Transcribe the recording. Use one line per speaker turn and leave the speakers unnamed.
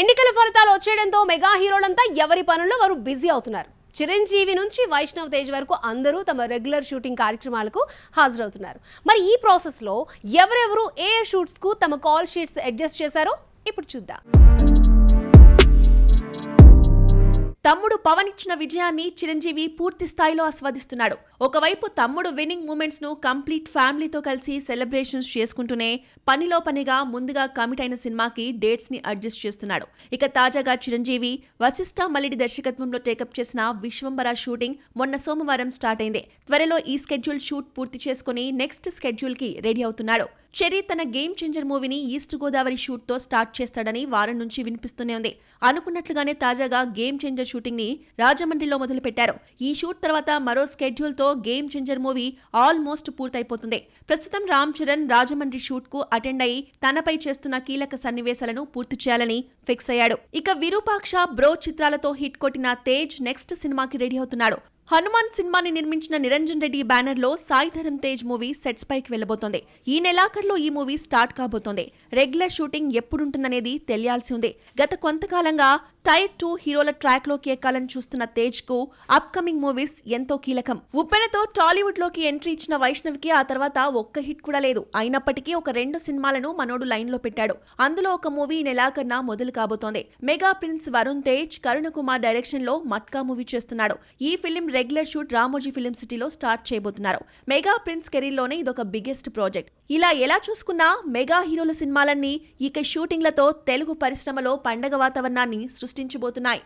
ఎన్నికల ఫలితాలు వచ్చేయడంతో మెగా హీరోలంతా ఎవరి పనుల్లో వారు బిజీ అవుతున్నారు. చిరంజీవి నుంచి వైష్ణవ్ తేజ్ వరకు అందరూ తమ రెగ్యులర్ షూటింగ్ కార్యక్రమాలకు హాజరవుతున్నారు. మరి ఈ ప్రాసెస్ లో ఎవరెవరు ఏ షూట్స్ కు తమ కాల్ షీట్స్ అడ్జస్ట్ చేశారో ఇప్పుడు చూద్దాం.
తమ్ముడు పవన్ ఇచ్చిన విజయాన్ని చిరంజీవి పూర్తి స్థాయిలో ఆస్వాదిస్తున్నాడు. ఒకవైపు తమ్ముడు విన్నింగ్ మూమెంట్స్ ను కంప్లీట్ ఫ్యామిలీతో కలిసి సెలబ్రేషన్స్ చేసుకుంటూనే పనిలో పనిగా ముందుగా కమిట్ అయిన సినిమాకి డేట్స్ ని అడ్జస్ట్ చేస్తున్నాడు. ఇక తాజాగా చిరంజీవి వశిష్ఠ మల్లిడి దర్శకత్వంలో టేకప్ చేసిన విశ్వంబర షూటింగ్ మొన్న సోమవారం స్టార్ట్ అయింది. త్వరలో ఈ స్కెడ్యూల్ షూట్ పూర్తి చేసుకుని నెక్స్ట్ స్కెడ్యూల్ కి రెడీ అవుతున్నాడు. చెర్రీ తన గేమ్ చేంజర్ మూవీని ఈస్ట్ గోదావరి షూట్ తో స్టార్ట్ చేస్తాడని వారం నుంచి వినిపిస్తూనే ఉంది. అనుకున్నట్లుగానే తాజాగా గేమ్ చేంజర్ షూటింగ్ ని రాజమండ్రిలో మొదలుపెట్టారు. ఈ షూట్ తర్వాత మరో స్కెడ్యూల్ తో గేమ్ చేంజర్ మూవీ ఆల్మోస్ట్ పూర్తయిపోతుంది. ప్రస్తుతం రామ్ చరణ్ రాజమండ్రి షూట్ కు అటెండ్ అయి తనపై చేస్తున్న కీలక సన్నివేశాలను పూర్తి చేయాలని ఫిక్స్ అయ్యాడు. ఇక విరూపాక్ష, బ్రో చిత్రాలతో హిట్ కొట్టిన తేజ్ నెక్స్ట్ సినిమాకి రెడీ అవుతున్నాడు. హనుమాన్ సినిమాని నిర్మించిన నిరంజన్ రెడ్డి బ్యానర్ లో సాయి ధరమ్ తేజ్ మూవీ సెట్స్ పైకి వెళ్లబోతోంది. ఈ నెలాఖరులో ఈ మూవీ స్టార్ట్ కాబోతోంది. రెగ్యులర్ షూటింగ్ ఎప్పుడుంటుందనేది తెలియాల్సి ఉంది. గత కొంతకాలంగా టైర్ 2 హీరోల ట్రాక్ లోకి ఎక్కాలని చూస్తున్న తేజ్ కు అప్కమింగ్ మూవీస్ ఎంతో కీలకం. ఉప్పెనతో టాలీవుడ్ లోకి ఎంట్రీ ఇచ్చిన వైష్ణవ్ కి ఆ తర్వాత ఒక్క హిట్ కూడా లేదు. అయినప్పటికీ ఒక 2 సినిమాలను మనోడు లైన్ లో పెట్టాడు. అందులో ఒక మూవీ నెలాఖరున మొదలు కాబోతోంది. మెగా ప్రిన్స్ వరుణ్ తేజ్ కరుణ కుమార్ డైరెక్షన్ లో మట్కా మూవీ చేస్తున్నాడు. ఈ film regular shoot Ramoji film సిటీలో స్టార్ట్ చేయబోతున్నారు. మెగా ప్రిన్స్ కెరీర్ లోనే ఇదొక బిగ్గెస్ట్ ప్రాజెక్ట్. ఇలా ఎలా చూసుకున్నా మెగా హీరోల సినిమాలన్నీ ఇక షూటింగ్లతో తెలుగు పరిశ్రమలో పండగ వాతావరణాన్ని సృష్టించబోతున్నాయి.